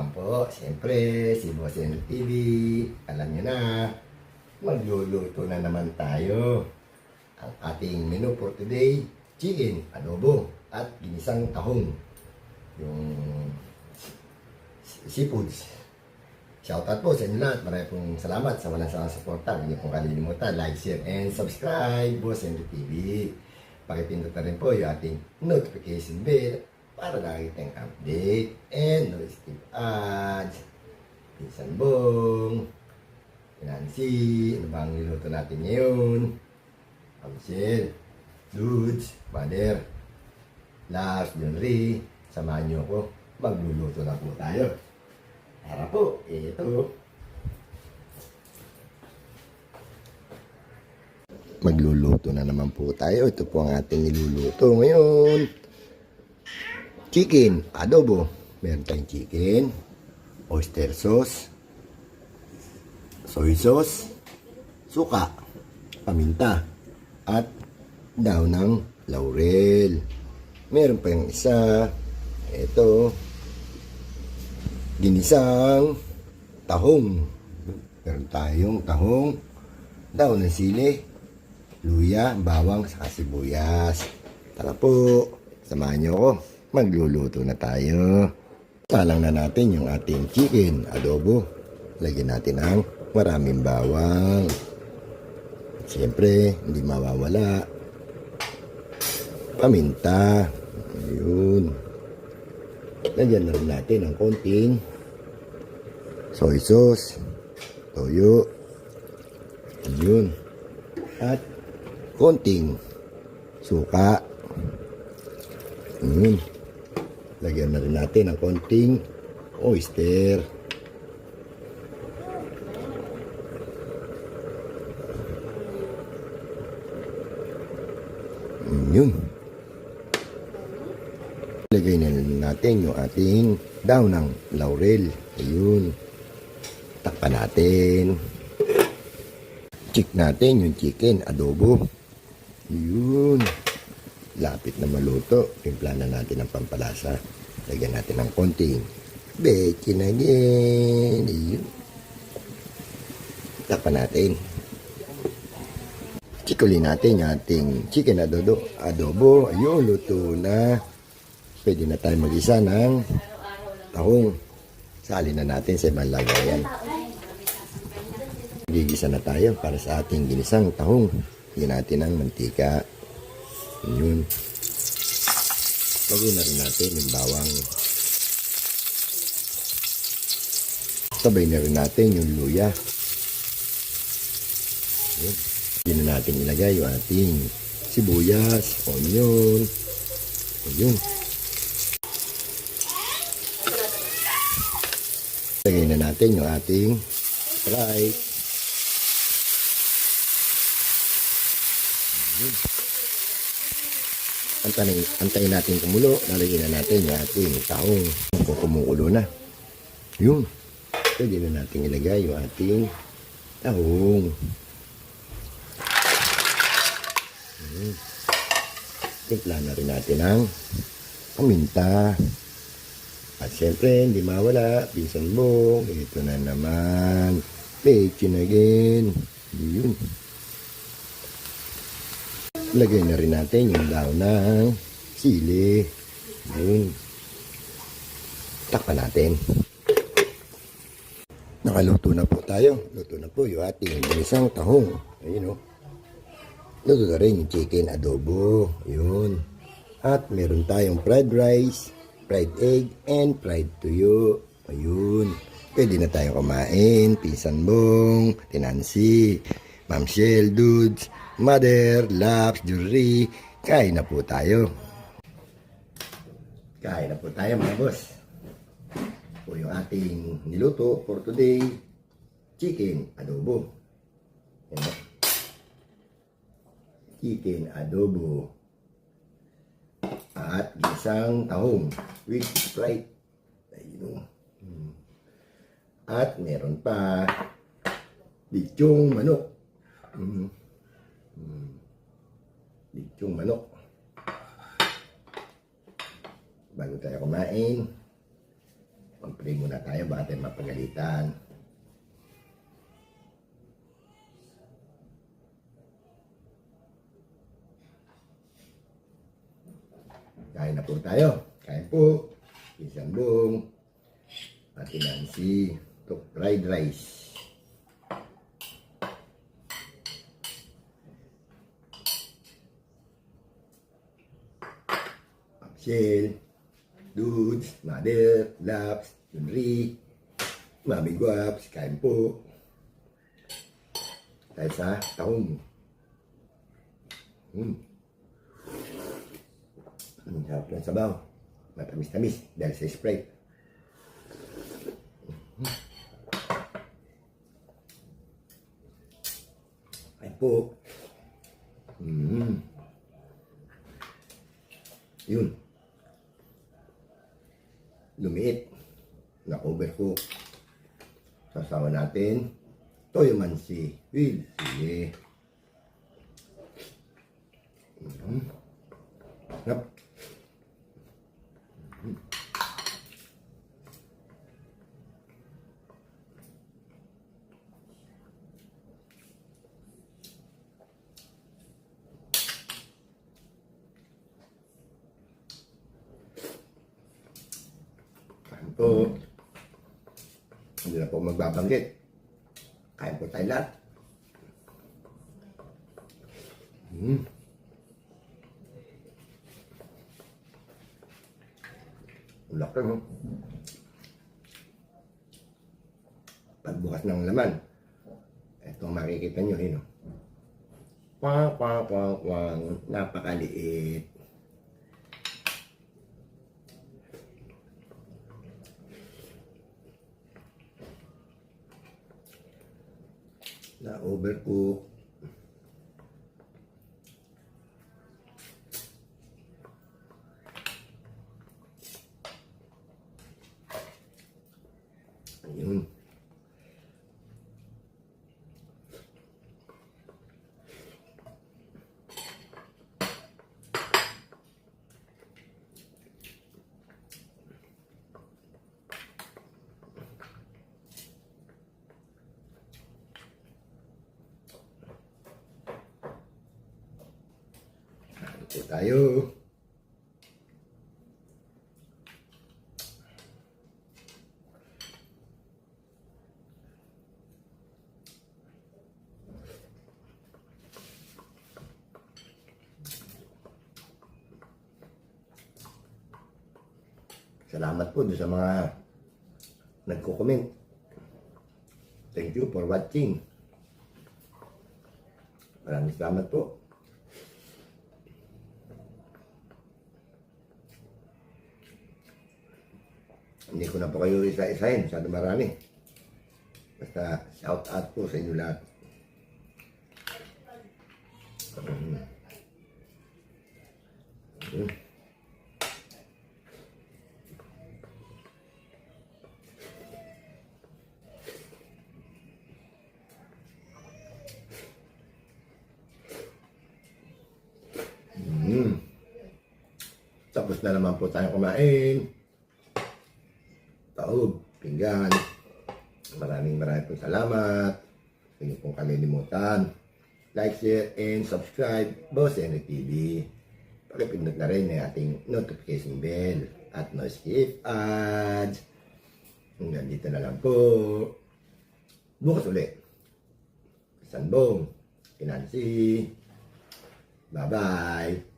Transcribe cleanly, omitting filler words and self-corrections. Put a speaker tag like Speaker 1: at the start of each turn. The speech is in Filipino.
Speaker 1: naman po, siyempre, si Boss Henry TV. Alam niyo na, magluluto na naman tayo. Ang ating menu for today, chicken, adobo, at ginisang tahong. Yung seafoods. Shoutout po sa inyo lahat. Maraming pong salamat sa walang sawang suporta. Huwag niyo pong kalilimutan, like, share, and subscribe, Boss Henry TV. Pakipindot na rin po yung ating notification bell para lagi tayong update and no skip ads. Pinsan Bong, Nancy, ano bang niluto natin ngayon? Michelle, Dudes, Mother, Lars, Junri, samahan niyo ako. Magluluto na po tayo. Tara po, ito. Magluluto na naman po tayo. Ito po ang ating niluluto ngayon. Chicken, adobo. Meron tayong chicken, oyster sauce, soy sauce, suka, paminta, at daon ng laurel. Meron pa yung isa. Ito, ginisang tahong. Meron tayong tahong, daon ng sili, luya, bawang, saka sibuyas. Tara po, samahan niyo ako. Magluluto na tayo. Salang na natin yung ating chicken adobo. Lagyan natin ang maraming bawang. Siyempre, hindi mawawala paminta. Ayun. Lagyan na rin natin ang konting soy sauce, toyo. Ayun. At konting suka. Ayun. Lagyan na rin natin ang konting oyster. Ayun. Lagay na rin natin yung ating daon ng laurel. Ayun. Takpan natin. Check natin yung chicken adobo. Ayun. Lapit na maluto. Timpla na natin ang pampalasa. Lagyan natin ng konting bacon again. Ayun. Takpan natin. Chikuli natin yung ating chicken adobo. Ayun, luto na. Pwede na tayo mag-isa ng tahong. Salin na natin sa ibang lagayan. Gigisa na tayo para sa ating ginisang tahong. Lagyan natin ng mantika. Yun. Lagyan na rin natin yung bawang. Sabay na rin natin yung luya. Yun. Hindi na natin ilagay yung ating sibuyas, onion. Yun. Lagyan na natin yung ating rice. Yun. Antayin natin kumulo. Lalagyan na natin yung ating tahong. Kung kumukulo na. Yun. Pwede na natin ilagay yung ating tahong. Yun. Timpla na rin natin ang paminta. At syempre, hindi mawala. Pinsan Bong. Ito na naman. Bacon again. Yun. Lagay na rin natin yung daon ng sili. Yun. Takpan natin. Nakaluto na po tayo. Luto na po yung ating ginisang tahong. Ayun o. Luto na rin yung chicken adobo. Yun. At meron tayong fried rice, fried egg, and fried tuyo. Ayun. Pwede na tayo kumain. Pinsan Bong, Tinansi, Ma'am Shell, Dudes, Mother, Laps, Junri. Kain na po tayo. Kain na po tayo mga boss. Po yung ating niluto for today, chicken adobo. Yan. Chicken adobo. At gisang tahong with Sprite. Ayun. At meron pa lechong manok. Lechong manok. Bago tayo kumain, Pray muna tayo, baka tayo mapagalitan. Kain na po tayo. Kain po. Pinsan Bong. Ate Nancy. Ito, fried rice. Shell, Dudes, Mother, Laps, Junri, Mami Guaps, kain po. Tayo sa tahong. Sarap ng sabaw. Matamis-tamis dahil sa Sprite. Kain po. Yun. Lumiit. Na-overcook. Sasawa natin. Toyo mansi. Will. Sige. Sarap. Po, hindi na po magbabanggit. Kain po tayo lahat. Laki, no? Pagbukas ng laman, ito makikita nyo, no? Wang, wang, wang, wang. Napakaliit. Na overcook. Ayun. Ito tayo. Salamat po doon sa mga nagko-comment. Thank you for watching. Maraming salamat po. Hindi ko na po kayo isa-isahin. Masyado marami. Basta shout out po sa inyo lahat. Tapos na naman po tayo kumain. Taob, pinggan. Maraming po salamat. Huwag niyo pong kalilimutan. Like, share, and subscribe. Boss Henry TV. Pakipindot na rin ang ating notification bell at no skip ads. Hanggang dito na lang po. Bukas ulit. Pinsan Bong. Nancy. Bye-bye.